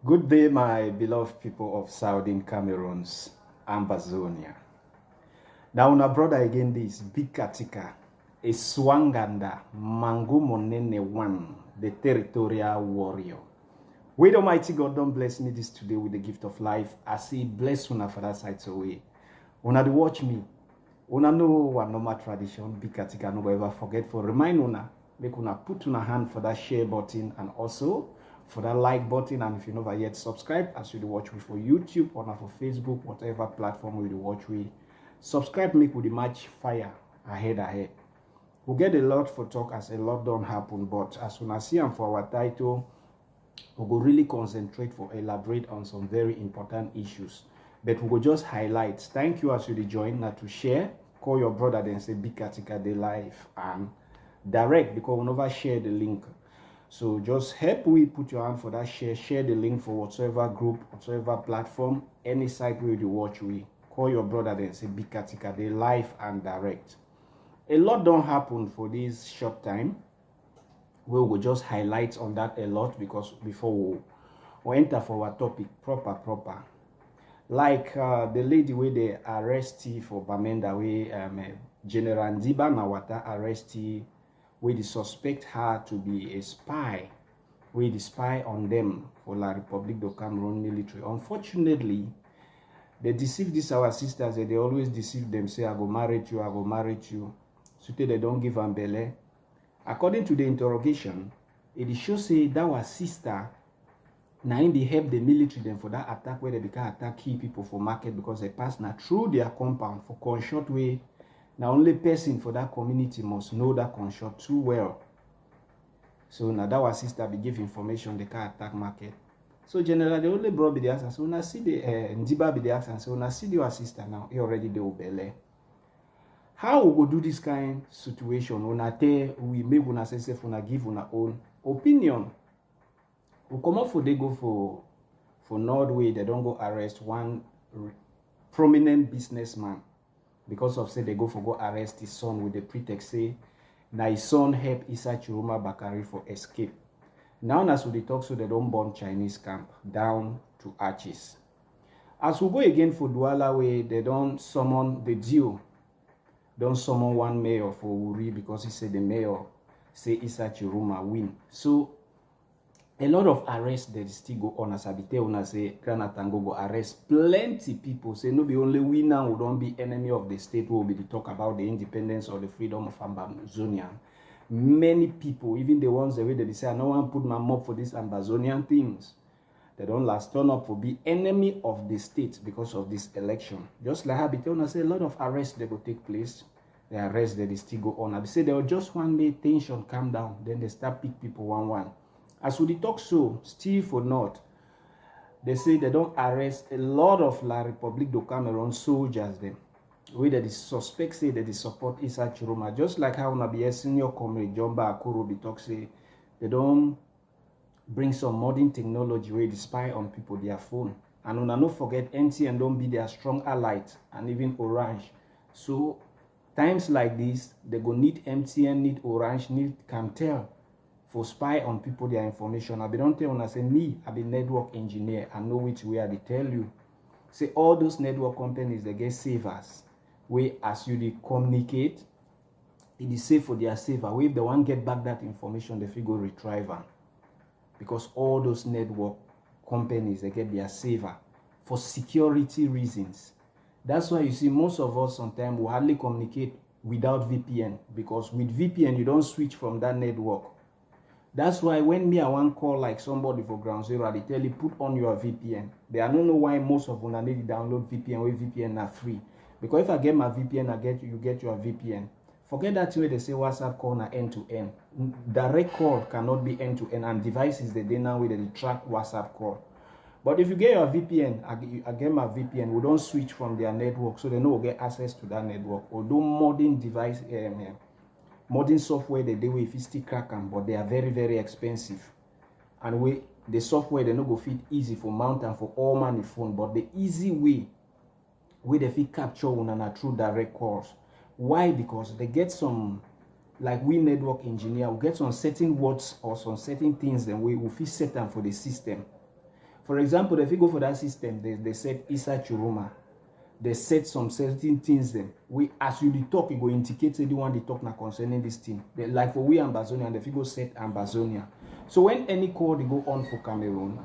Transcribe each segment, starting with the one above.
Good day, my beloved people of Southern Cameroon's Ambazonia. Now, una brother again, this big katika, a swanganda, mangu monene one, the territorial warrior. Wait, Almighty God, don't bless me this today with the gift of life. I say, bless una for that side away. Una to watch me. Una know what normal tradition, big katika, no ever forget for remind una, make una put una hand for that share button and also for that like button, and if you never yet subscribe as you watch me for YouTube or for Facebook, whatever platform you watch we subscribe, make with the match fire ahead. We'll get a lot for talk as a lot don't happen, but as soon as see and for our title, we will really concentrate for elaborate on some very important issues. But we will just highlight. Thank you as you join now to share. Call your brother then say big katika the live and direct, because we never share the link. So just help we put your hand for that share the link for whatsoever group, whatsoever platform, any site where you watch we. Call your brother then say big katika the live and direct. A lot don't happen for this short time. We will just highlight on that a lot, because before we enter for our topic proper. Like the lady where they arrested for Bamenda, where General Ndiba Nawata arrested, where they suspect her to be a spy, where they spy on them for La République du Cameroon military. Unfortunately, they deceive these our sisters. They always deceive them, say, I go marry you. So they don't give them belly. According to the interrogation, it shows say that our sister, now they help the military them for that attack where they become attack key people for market, because they pass now through their compound for gunshot way. Now only person for that community must know that gunshot too well. So now that our sister be give information they can attack market. So generally the only bro be the answer. So now see the Ndiba be the answer. So now see the sister now he already the obele. How we go do this kind of situation? We make una say una give una own opinion. We come up for they go for Norway. They don't go arrest one prominent businessman because of say they go arrest his son with the pretext say now his son help Issa Chiroma Bakari for escape. Now as we talk, so they don't bomb Chinese camp down to Arches. As we go again for Douala way, they don't summon the deal. Don't summon one mayor for Uri because he said the mayor say Issa Chiroma win. So a lot of arrests that still go on. As I be tell una say Granada Tango go arrest plenty people. Say no be only we now who don't be enemy of the state who will be the talk about the independence or the freedom of Ambazonian. Many people, even the ones the way they say I no one put my mouth for these Ambazonian things, they don't last turn up for be enemy of the state because of this election. Just like I be tell una say a lot of arrests they go take place. The arrests that they still go on. I be say they will just one make tension calm down, then they start pick people one. As we talk so, still for North, they say they don't arrest a lot of La République du Cameroon soldiers them. Where the suspects say that they support Issa Chiroma. Just like how una be a senior comrade Jomba Akuru be talk say they don't bring some modern technology where they spy on people their phone. And una no forget MTN don't be their strong ally and even Orange. So times like this, they go need MTN, need Orange, need Camtel for spy on people their information. I be don't tell una say me, I be network engineer, I know which way I dey tell you. Say all those network companies they get savers. Where as you dey communicate, it is safe for their saver. Where if they want get back that information, they feel go retrieve them. Because all those network companies they get their saver for security reasons. That's why you see most of us sometimes we hardly communicate without VPN, because with VPN you don't switch from that network. That's why when me I want call like somebody for ground zero, they tell you put on your VPN. They I don't know why most of them need to download VPN where VPN are free. Because if I get my VPN, you get your VPN. Forget that way they say WhatsApp call na end to end. Direct call cannot be end to end, and devices they now with the track WhatsApp call. But if you get your VPN, I get my VPN, we don't switch from their network, so they know we get access to that network. Although modern device, modern software they do if you still crack them, but they are very, very expensive. And the software they no go fit easy for mount and for all man the phone, but the easy way where they fit capture one and through direct calls. Why? Because they get some, like we network engineer, we get some certain words or some certain things then we fit set them for the system. For example, if you go for that system, they said Isa Churuma. They said some certain things then. We, as you talk, you go indicate the one they talk now concerning this thing. They, like for we Ambazonia, and if you go set Ambazonia. So when any call they go on for Cameroon,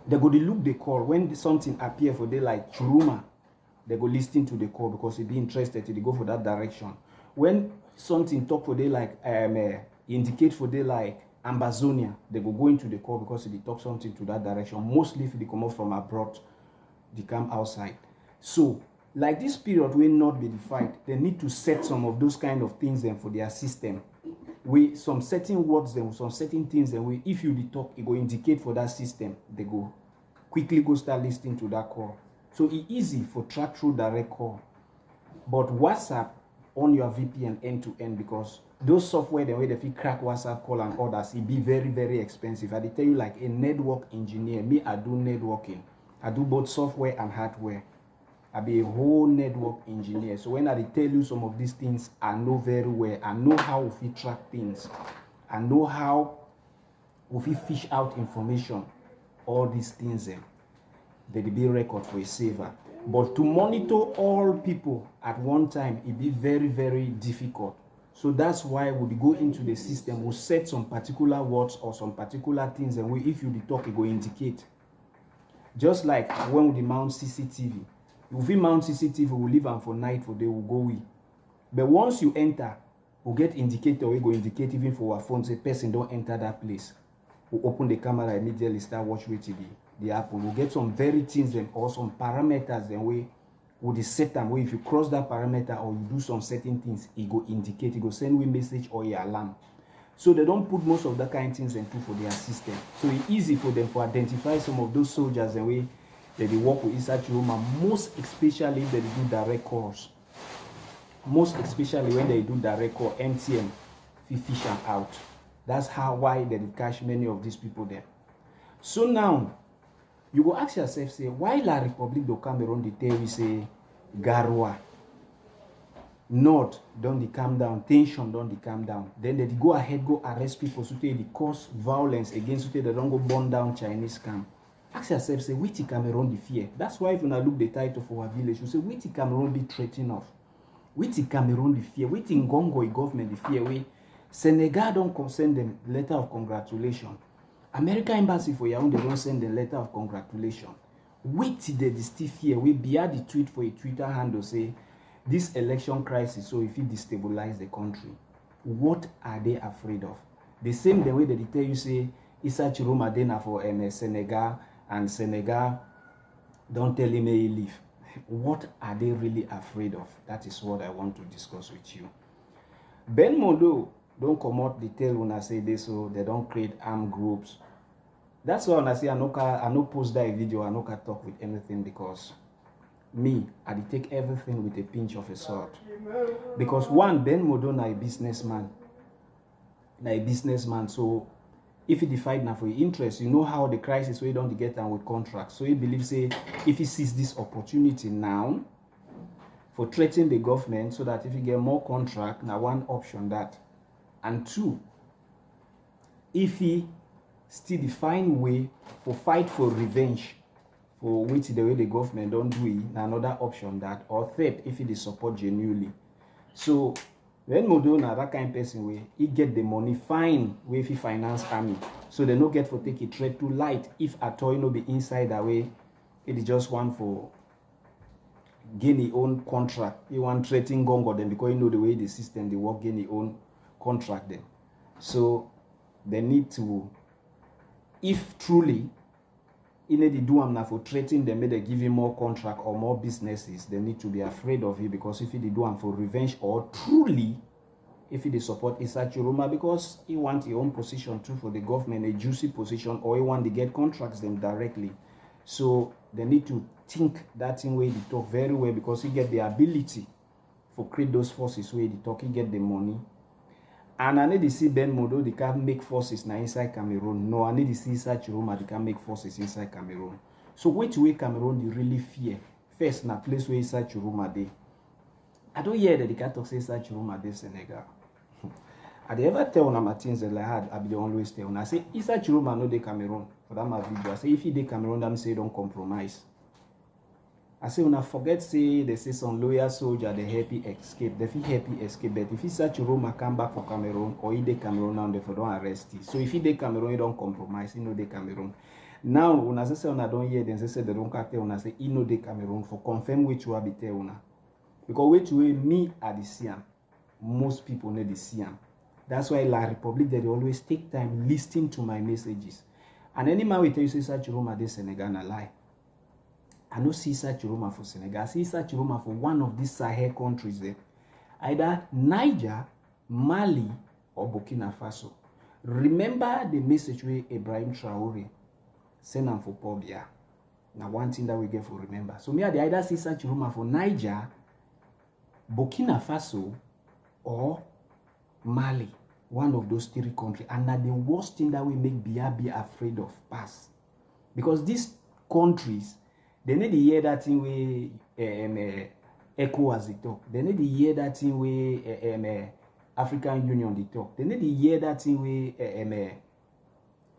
they go to look the call. When something appear for they like Churuma, they go listen to the call because they be interested to go for that direction. When something talk for they like indicate for they like Ambazonia, they go into the call because they talk something to that direction. Mostly if they come up from abroad, they come outside. So like this period will not be defined. They need to set some of those kind of things then for their system. We some certain words then, some certain things then we if you talk, it go indicate for that system. They go quickly go start listening to that call. So it's easy for track through direct call. But WhatsApp on your VPN end to end, because those software, the way they crack WhatsApp call and others, it be very, very expensive. I tell you, like a network engineer, me, I do networking. I do both software and hardware. I be a whole network engineer. So when I tell you some of these things, I know very well. I know how we track things. I know how we fish out information. All these things, they be record for a saver. But to monitor all people at one time, it be very, very difficult. So that's why we go into the system, we set some particular words or some particular things, and if you talk, it go indicate. Just like when we mount CCTV. If we mount CCTV, we leave them for night, for they will go away. But once you enter, we get indicator, we go indicate even for our phones, a person don't enter that place. We open the camera immediately, start watching the happen. We'll get some very things then, or some parameters then we would set them where if you cross that parameter or you do some certain things, it go indicate, it go send we message or your alarm. So they don't put most of that kind of things into for their system. So it's easy for them to identify some of those soldiers and way that they work with inside Churuma, most especially if they do direct calls. Most especially when they do direct call, MTN, fish them out. That's why they catch many of these people there. So now, you go ask yourself, say, why La République de Cameroon, they tell you, say, Garoua, North, don't they calm down, tension, don't they calm down. Then they go ahead, go arrest people, so they cause violence against, so they don't go burn down Chinese camp. Ask yourself, say, which Cameroon the fear? That's why if you look the title for our village, you say, which Cameroon be threatening of? Which Cameroon the fear? Which Ngongo government the fear? We Senegal don't send them letter of congratulation. American embassy for your own, they don't send the letter of congratulation. Wait till they still fear. We bear the tweet for a Twitter handle say this election crisis, so if it destabilize the country, what are they afraid of? The same the way that they tell you say Issa Chiroma Dena for Senegal and Senegal don't tell him he leave. What are they really afraid of? That is what I want to discuss with you. Ben Mondo don't come out detail when I say this, so they don't create armed groups. That's why when I say I no post that video, I no can talk with anything, because me, I take everything with a pinch of a sword. Because one, Ben Mondo na a businessman. So if he fight now for your interest, you know how the crisis we don't get down with contracts. So he believes say if he sees this opportunity now for threatening the government, so that if he get more contract, now one option that. And two, if he still define way for fight for revenge, for which the way the government don't do it, another option that. Or third, if he support genuinely. So when Modona, that kind of person way, he get the money fine way if he finance army. So they no get for take a threat too light. If at all no be inside that way, it is just one for gain his own contract. He want threatening Gongo them because you know the way the system they work, gain his own contract them. So they need to, if truly in they do them now for threatening them, they give him more contract or more businesses, they need to be afraid of it, because if they do them for revenge, or truly if they support Issa Chiroma because he want his own position too for the government, a juicy position, or he want to get contracts them directly. So they need to think that in way they talk very well, because he get the ability for create those forces where they talk, he get the money. And I need to see Ben Mondo, they can't make forces now inside Cameroon. No, I need to see Issa Chiroma, they can make forces inside Cameroon. So which way Cameroon they really fear? First, na place where Issa Chiroma they. I don't hear that they can't talk say Issa Chiroma they Senegal. I dey ever tell una my things that I be always tell una. I say Issa Chiroma no dey Cameroon for that my video. I say if he dey Cameroon, that mean say don't compromise. I say una forget say they say some loyal soldier they happy escape. They feel happy escape, but if Issa Chiroma come back for Cameroon or he dey Cameroon now, they for don't arrest him. So if he dey Cameroon, he don't compromise. He no dey Cameroon. Now una say una don't hear them say they don't tell una say he no dey Cameroon for confirm which will be tell una. Because which way me at the Siam, most people know the Siam. That's why La Republic they always take time listening to my messages. And any man will tell you say Issa Chiroma dey Senegal na lie. I don't see Issa Chiroma for Senegal. I see Issa Chiroma for one of these Sahel countries there. Either Niger, Mali, or Burkina Faso. Remember the message where Ibrahim Traore sent them for Pobia. Now one thing that we get for remember. So me I either see Issa Chiroma for Niger, Burkina Faso, or Mali. One of those three countries. And that the worst thing that we make Biya be afraid of pass. Because these countries, they need to hear that thing where ECOWAS they talk. They need to hear that thing where African Union they talk. They need to hear that thing where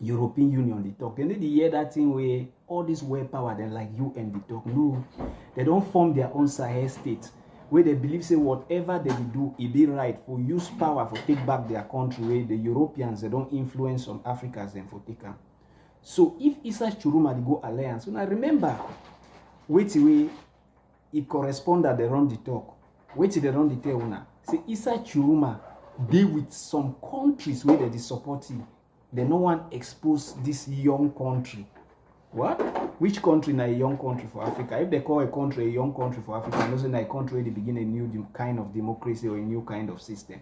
European Union they talk. They need to hear that thing where all this world power they like UN they talk. No, they don't form their own Sahel state where they believe say whatever they do, it be right for use power for take back their country where the Europeans they don't influence some Africans then for take them. So if Issa Chiroma they go alliance, when I remember. Wait till it correspond that they run the talk. Wait till they run the tell una. Say Issa Chiroma deal with some countries where they support him. They no one expose this young country. What? Which country na a young country for Africa? If they call a country a young country for Africa, I know say na a country where they begin a new kind of democracy or a new kind of system.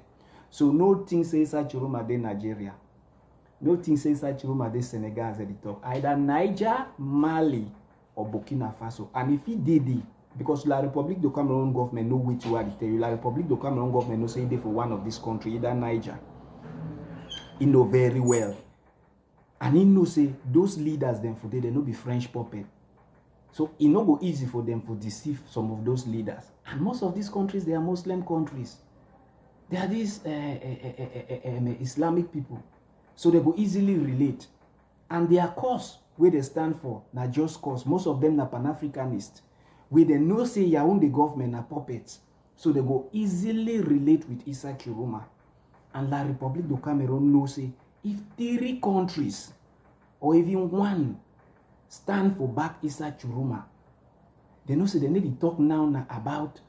So no thing say Issa Chiroma dey Nigeria. No thing say Issa Chiroma dey Senegal as at the top. Either Niger, Mali, or Burkina Faso. And if he did it, because La Republic du Cameroon government know which word they tell you. La Republic du Cameroon government know say they for one of this country, either Niger. He know very well. And he know say those leaders them for they know be French puppet. So it no go easy for them to deceive some of those leaders. And most of these countries, they are Muslim countries. They are these Islamic people. So they go easily relate. And their cause where they stand for, na just cause. Most of them na Pan-Africanist. Where they know say your own the government na puppets. So they go easily relate with Issa Chiroma. And La Republic du Cameroon know say if 3 countries or even one stand for back Issa Chiroma, they know say they need to talk now about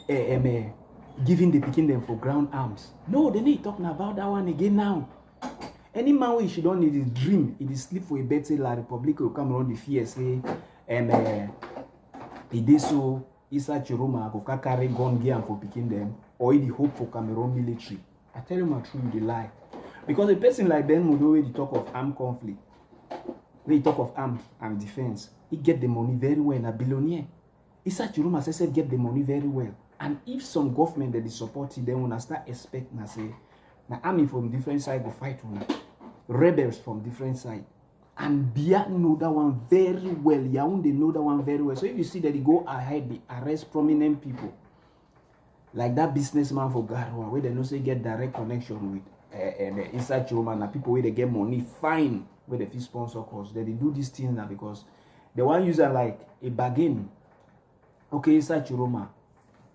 giving the picking them for ground arms. No, they need to talk about that one again now. Any man who should don't need his dream, it is sleep for a bed say La Republic will come around the fear say it is so Issa Chiroma go carry gun gear for picking them, or the hope for Cameroon military. I tell you my truth, they lie. Because a person like Ben Mudo where they talk of armed conflict, where he talk of arms and defense, he get the money very well, a billionaire. Issa Chiroma said get the money very well. And if some government that is supporting them, when I start expecting, I say, now army from different side go fight with rebels from different side. And Biya know that one very well. Yaounde know that one very well. So if you see that they go ahead, they arrest prominent people. Like that businessman for Garwa, where they know say get direct connection with Issa Chiroma, and people where they get money, fine, where they feel sponsor cause. They do these things now because they want use like a bargain. Okay, Issa Chiroma,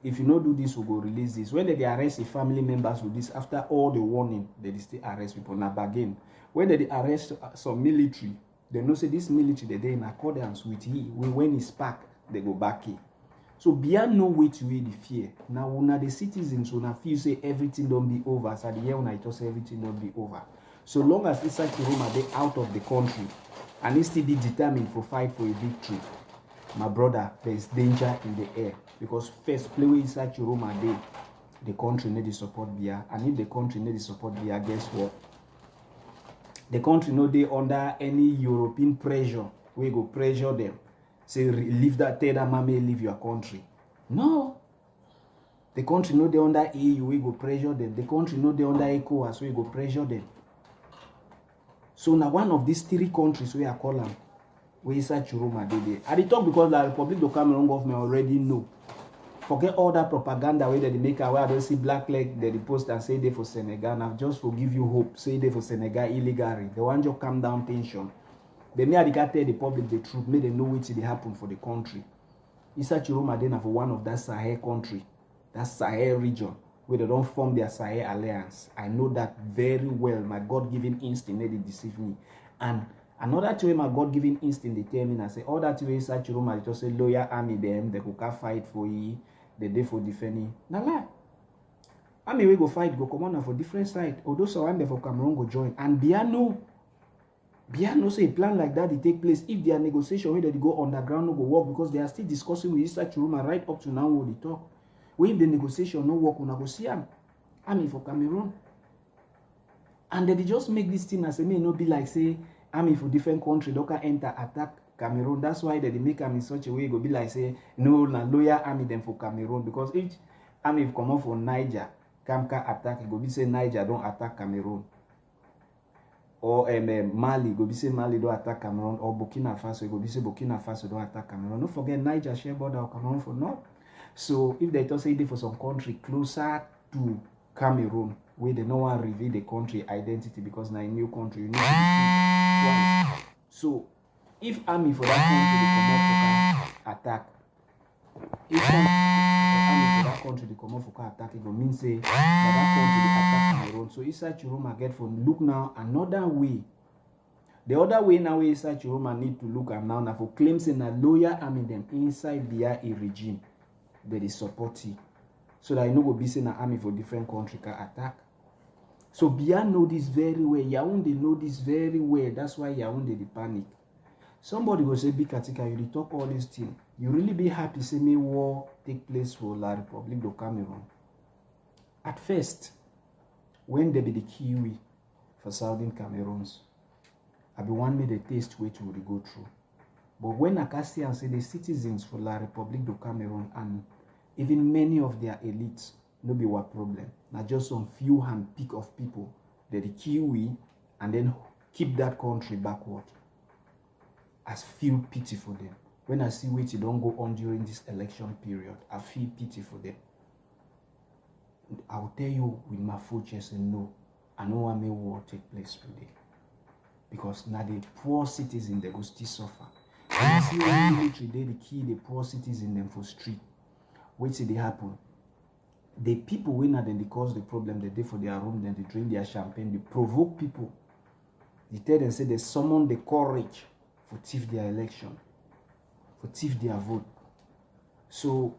if you not do this, we'll go release this. When they arrest the family members with this, after all the warning, they still arrest people. Now bargain. When they arrest some military, they know say this military they in accordance with when he's back, they go back here. So beyond no way to weigh the fear. Now when the citizens when feel say everything don't be over, so the year when I told say everything don't be over. So long as Issa Chiroma they out of the country and he still be determined for fight for a victory, my brother, there is danger in the air. Because first play with Issa Chiroma the country need to support Biya. And if the country need to support Biya, guess what? The country no they under any European pressure. We go pressure them. Say leave that tell that mommy leave your country. No. The country no they under EU, we go pressure them. The country no they under ECOWAS, we go pressure them. So now one of these 3 countries we are calling where Issa Chiroma did it. I talk because the Republic of Cameroon government already know. Forget all that propaganda where they make where I don't see black leg, they post and say they for Senegal. Now just for give you hope, say they for Senegal illegally. They want you to calm down tension. They may have tell the public the truth, may they know what will happen for the country. Issa Chiroma then for one of that Sahel country, that Sahel region, where they don't form their Sahel alliance. I know that very well. My God-given instinct, they deceive me. And another way my God-given instinct, they tell me, and I say, all that way Issa Chiroma, they just say, loyal army them, they could fight for you, they day for defending. Now lie. Army we go fight, go come on for different side. Although someone there for Cameroon go join. And Biano say a plan like that it take place if their negotiation where they go underground no go work because they are still discussing with Issa Chiroma right up to now what they talk. Well, if the negotiation no work, una go see am. Army for Cameroon. And they just make this thing as a may not be like say army for different country, they can enter attack Cameroon. That's why they make them in such a way it go be like say no na loyal army them for Cameroon because each army come up for Niger, Kamka attack, it go be say Niger don't attack Cameroon. Or Mali, go be say Mali don't attack Cameroon, or Burkina Faso, go be say Burkina Faso don't attack Cameroon. Don't forget Niger share border of Cameroon for North. So if they just say they for some country closer to Cameroon, where they no one reveal the country identity because now a new country, you need to be twice. So if army for that country they come up for attack, if army for that country they come up for attack, it will mean say that country they attack Cameroon. So Issa Chiroma get from look now another way. The other way now is Issa Chiroma need to look at now for claims in a loyal army them inside their regime that is supportive. So that I know go be saying an army for different country can attack. So Bia know this very well. Yaoundé know this very well. That's why Yaoundé the panic. Somebody will say, Big Katika, you talk all these things. You really be happy say me war take place for La Republique de Cameroon. At first, when they be the Kiwi for Southern Cameroons, I be one me the taste which would go through. But when Akasian say the citizens for La Republique de Cameroon and even many of their elites, no be what problem. Not just some few hand-pick of people that the Kiwi and then keep that country backward. I feel pity for them. When I see which don't go on during this election period, I feel pity for them. I will tell you with my full chest and no, I know what may war take place today. Because now the poor citizens they go still suffer. When I see when military they kill the poor citizens them for street. Wait till they happen. The people when they cause the problem, they do for their room, then they drink their champagne, they provoke people. They tell them say they summon the courage for thief their election, for thief their vote. So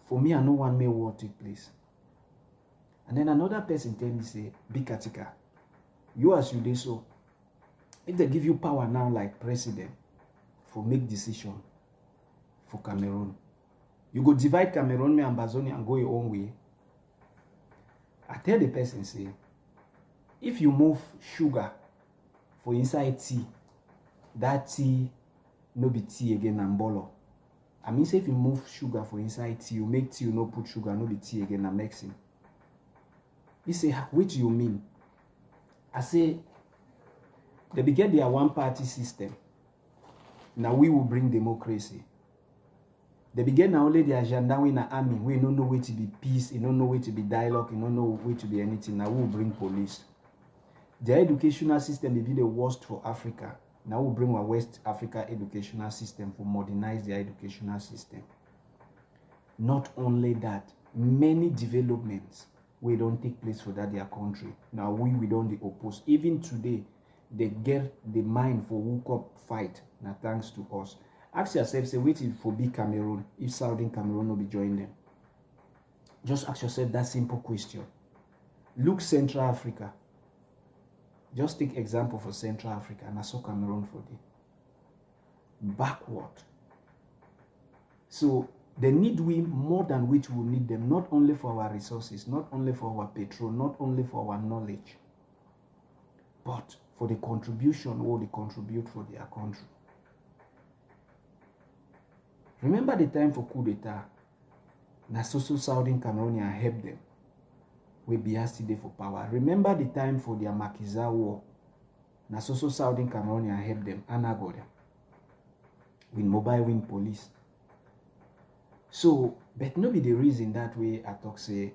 for me, I know one may war take place. And then another person tell me say, Big Katika, you as you did so, if they give you power now like president for make decision for Cameroon, you go divide Cameroon and Bazonia and go your own way. I tell the person, say, if you move sugar for inside tea, that tea no be tea again and bolo. I mean, say if you move sugar for inside tea, you make tea, you no put sugar, no be tea again and mixing. He say, which you mean? I say, they begin their one-party system. Now we will bring democracy. They begin now only the agenda in the army. We don't know where to be peace, you don't know where to be dialogue, you don't know where to be anything. Now we will bring police. Their educational system may be the worst for Africa. Now we bring our West Africa educational system to modernize their educational system. Not only that, many developments we don't take place for that their country. Now we don't the oppose. Even today, they get the mind for hook up fight. Now thanks to us. Ask yourself, say, wait for big Cameroon, if Southern Cameroon will be joining them. Just ask yourself that simple question. Look Central Africa. Just take example for Central Africa, and I saw Cameroon for the backward. So they need we more than which we need them, not only for our resources, not only for our petrol, not only for our knowledge, but for the contribution or they contribute for their country. Remember the time for coup d'etat, na so Southern Cameroonian help them. We be still for power. Remember the time for their Makiza war, na so Southern Cameroonian help them, Anagoda, with mobile wing police. So But no be the reason that way I talk say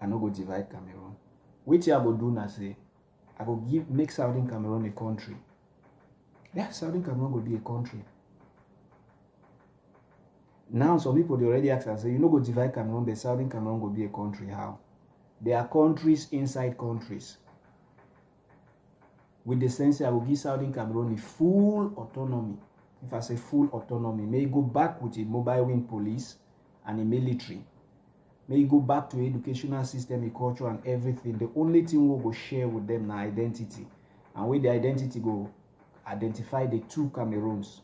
I no go divide Cameroon. Which I go do now say I go make Southern Cameroon a country. Yeah, Southern Cameroon will be a country. Now some people they already ask and say, you know, go divide Cameroon, but Southern Cameroon will be a country. How? There are countries inside countries. With the sense I will give Southern Cameroon a full autonomy. If I say full autonomy, may go back with a mobile wing police and a military. May go back to educational system, a culture and everything. The only thing we'll go share with them now identity. And with the identity go identify the two Cameroons.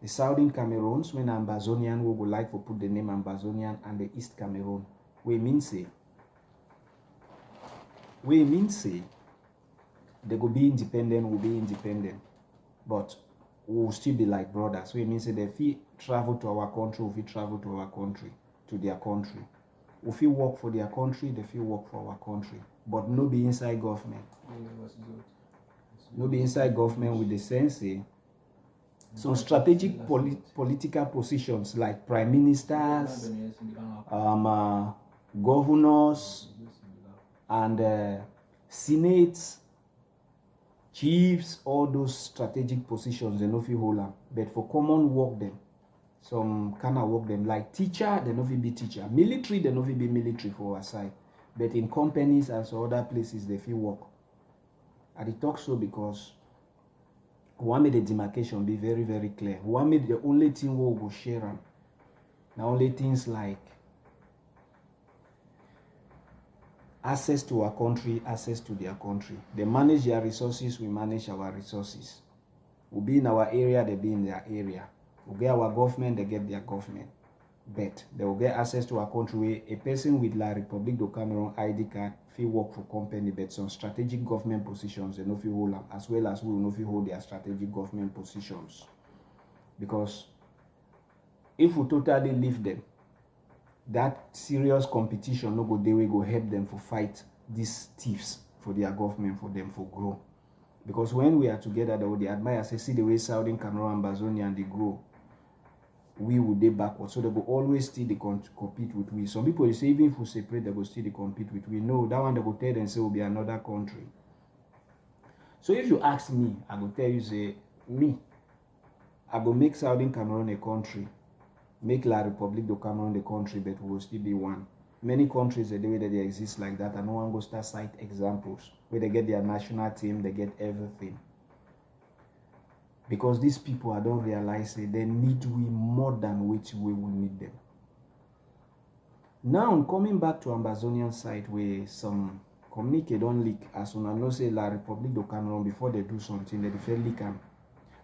The Southern Cameroons, when Ambazonian, we would like to put the name Ambazonian, and the East Cameroon. We mean say they go be independent, will be independent. But we will still be like brothers. We mean say they feel travel to our country, we feel travel to our country, to their country. We feel work for their country, they feel work for our country. But no be inside government. No be inside government with the sense some strategic political positions like prime ministers, governors, and senates, chiefs, all those strategic positions, they no fit hold them. But for common work them, some kind of work them like teacher, they no fit be teacher. Military, they no fit be military for our side. But in companies and so other places, they fit work. I talk so because we want me the demarcation be very, very clear. We want me the only thing we will share on. The only things like access to our country, access to their country. They manage their resources, we manage our resources. We'll be in our area, they be in their area. We'll get our government, they get their government. But they will get access to our country where a person with La République du Cameroon ID card feel work for company, but some strategic government positions they no fit hold them, as well as we will no fit hold their strategic government positions. Because if we totally leave them, that serious competition no go dey wey go help them for fight these thieves for their government, for them for grow. Because when we are together, they will admire, say, see the way Southern Cameroon and Ambazonia they grow. We will be backward, so they will always still compete with we. Some people say even if we separate, they will still compete with we. No, that one they will tell them say will be another country. So if you ask me, I will tell you say me, I will make Southern Cameroon a country, make La République du Cameroon the country, but we will still be one. Many countries the way that they exist like that, and no one goes to cite examples where they get their national team, they get everything. Because these people, I don't realize that they need we more than which we will need them. Now, coming back to Ambazonian side, where some communique don't leak, as soon as I know say La République du Cameroon, before they do something, they prefer leak them.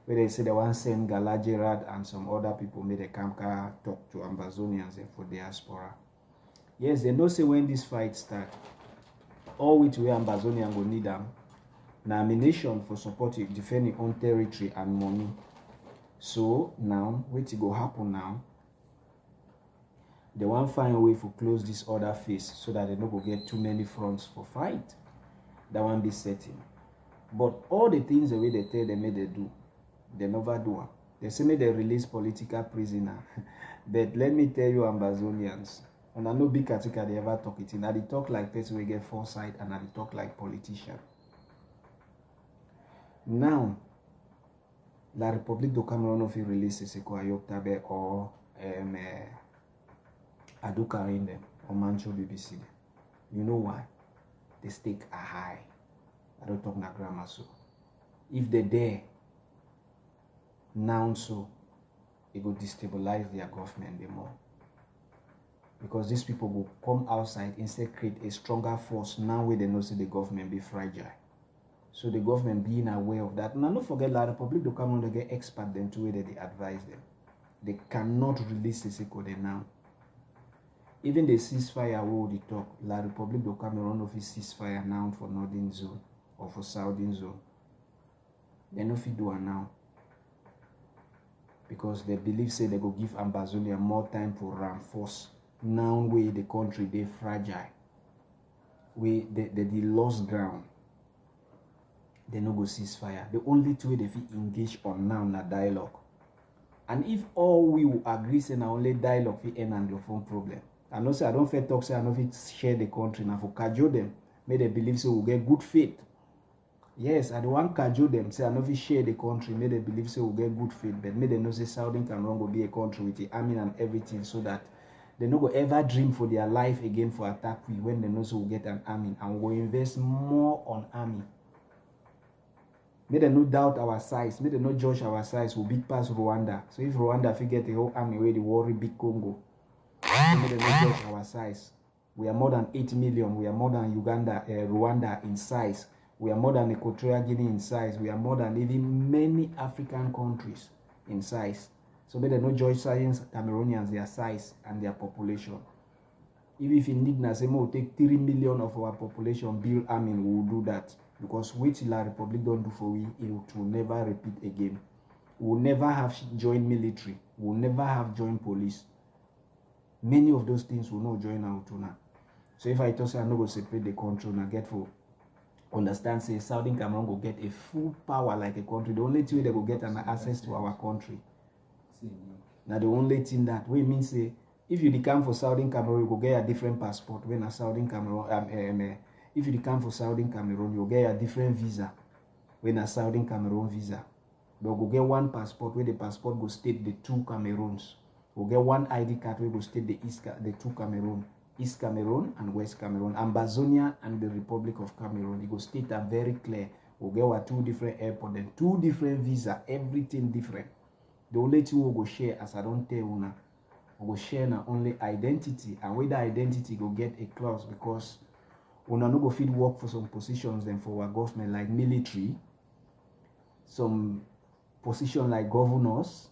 Where they say they want to send Gala Gerard and some other people made a camca talk to Ambazonians for diaspora. Yes, they know say when this fight start, all which way Ambazonian will need them. Nomination for supporting defending own territory and money. So now, what go happen now? They want find a way to close this other phase so that they don't go get too many fronts for fight. That one be setting. But all the things the way they tell them they do, they never do it. They say me they release political prisoner. But let me tell you, Ambazonians, and I know big Katika they ever talk it in. They talk like person we get foresight, and they talk like politician. Now, La République du Cameroon of release Seko Ayoktabe or Adukarinde or Mancho BBC. You know why? The stake are high. I don't talk na grammar so. If they dare now so, it will destabilize their government the more. Because these people will come outside instead create a stronger force now where they know say the government be fragile. So the government being aware of that. Now don't forget La République du Cameroon, they get expert them to where they advise them. They cannot release the Seko now. Even the ceasefire will they talk, La République du Cameroon of his ceasefire now for Northern Zone or for Southern Zone. They no fit do it now. Because they believe say they go give Ambazonia more time to reinforce. Now where the country they fragile. Where they lost ground. They no go ceasefire. The only way they fit engage on now na dialogue. And if all we will agree say na only dialogue fit end and your phone problem. And also I don't fit talk say I no fit share the country now for cajole them. Make they believe say we'll get good faith. Yes, I don't want cajole them say I no fit share the country. Make they believe say we'll get good faith, but make they know say Southern Cameroon will be a country with the army and everything, so that they no go ever dream for their life again for attack we when they know so we'll get an army, and we'll invest more on army. May they no doubt our size, may they no judge our size, we'll big pass Rwanda. So if Rwanda forget the whole army where they worry big Congo, so may they no judge our size. We are more than 8 million, we are more than Rwanda in size. We are more than Equatorial Guinea in size. We are more than even many African countries in size. So may they no judge Cameroonians, their size and their population. If in need na say we'll take 3 million of our population build army, we will do that. Because which La Republic don't do for we, it will never repeat again. We will never have joined military. We will never have joined police. Many of those things will not join our tuna. So if I tell say I no go separate the country, and I get for understand say Southern Cameroon will get a full power like a country. The only thing they will get an access to our country. Now the only thing that we mean say if you come for Southern Cameroon, you go get a different passport. When a Southern Cameroon if you come for Southern Cameroon, you'll get a different visa. When a Southern Cameroon visa. But go get one passport where the passport go state the 2 Cameroons. We'll get one ID card where go state the 2 Cameroon. East Cameroon and West Cameroon. Ambazonia and the Republic of Cameroon. It go state that very clear. We'll get our 2 different airports, then 2 different visa, everything different. The only thing we'll go share, as I don't tell you now, we'll go share now only identity. And with the identity go get a clause, because we no go fit work for some positions then for our government like military, some position like governors,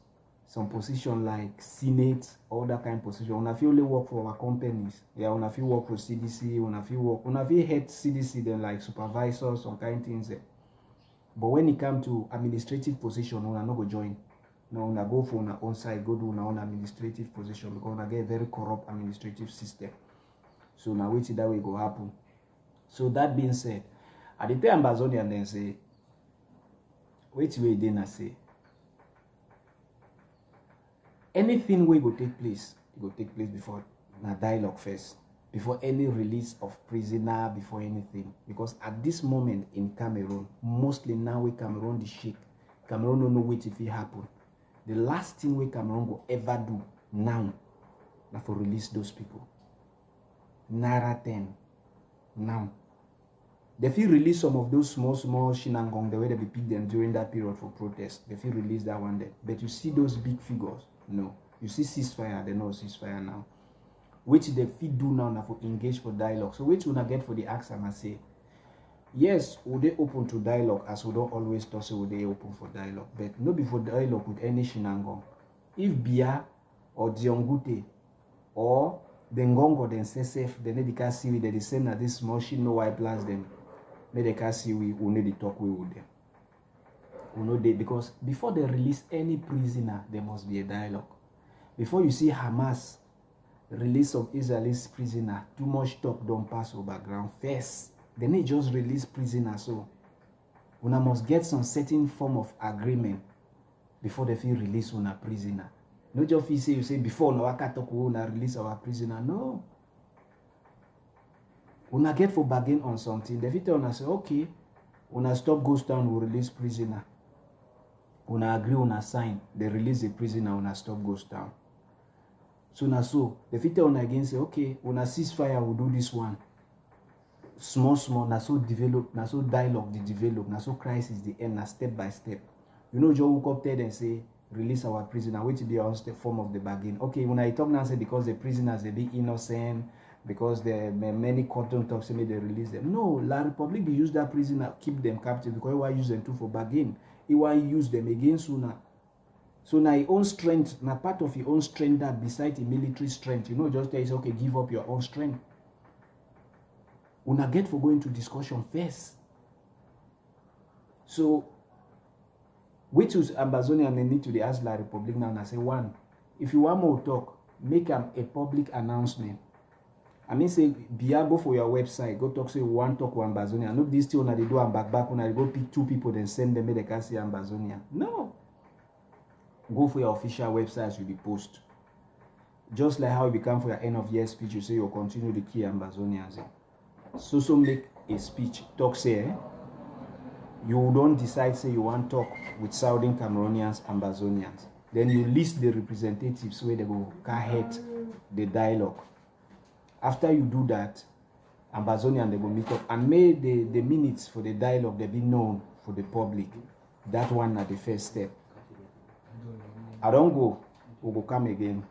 some position like senate, all that kind of position. Una fit only work for our companies. Yeah, una fit work for CDC, una fit head CDC then like supervisors, some kind of things there. But when it comes to administrative position, una no go join. No, una go for una own side, go do una own administrative position, because una get a very corrupt administrative system. So now wait till that way go happen. So that being said, at the time Ambazonia then say, wait till then I say, anything will go take place, it will take place before na dialogue first, before any release of prisoner, before anything. Because at this moment in Cameroon, mostly now we Cameroon the shake. Cameroon don't know what if it happen. The last thing we Cameroon will ever do now, na for release those people. Naira 10 now. They feel release some of those small shinangong the way they be pick them during that period for protest. They feel release that one day. But you see those big figures, no. You see ceasefire, they know ceasefire now. Which they feel do now for engage for dialogue. So which will get for the ask and I say, yes, would they open to dialogue, as we don't always talk say would they open for dialogue. But not before dialogue with any shinangong. If Bia or Diongute or the Ngongo then say safe, then they can see that they send that this small shit no white plans them. May they can see we need to talk with them. We know they, because before they release any prisoner, there must be a dialogue. Before you see Hamas release of Israelis prisoner, too much talk don't pass over background. First, then they just release prisoner. So una must get some certain form of agreement before they feel release una prisoner. Not just you say before no waka talk we una release our prisoner. No. Una get for bargain on something. The victor una say, okay, una stop ghost town, we release prisoner. Una agree, una sign, they release the prisoner, una stop ghost town. So na so, the victor una again say, okay, una ceasefire, we'll do this one. Small, na so develop, na so dialogue, the develop, na so crisis, the end, na step by step. You know, Joe woke up there and say, release our prisoner, which be on the form of the bargain. Okay, when I talk now, say because the prisoners, they be innocent, because there are many cotton talks, say they release them. No, La Republic, they use that prisoner, keep them captive, because he want use them too for bargain. He want use them again sooner. So now his own strength, now part of your own strength that beside the military strength, you know, just tell you, okay, give up your own strength. Una get for going to discussion first. So, which is Ambazonia and they need to ask La Republic now and I say, one, if you want more talk, make a public announcement. I mean, say, go for your website, go talk, say, one talk with Ambazonia. I know this thing, they do and back, when I go pick 2 people, then send them, they can see Ambazonia. No. go for your official websites with the post. Just like how you become for your end of year speech, you say you'll continue the key Ambazonians. So make a speech, talk say, you don't decide say you want to talk with Southern Cameroonians, Ambazonians. Then you list the representatives where they go head the dialogue. After you do that, Ambazonian they will meet up and may the minutes for the dialogue they be known for the public. That one at the first step. I don't go, we will come again.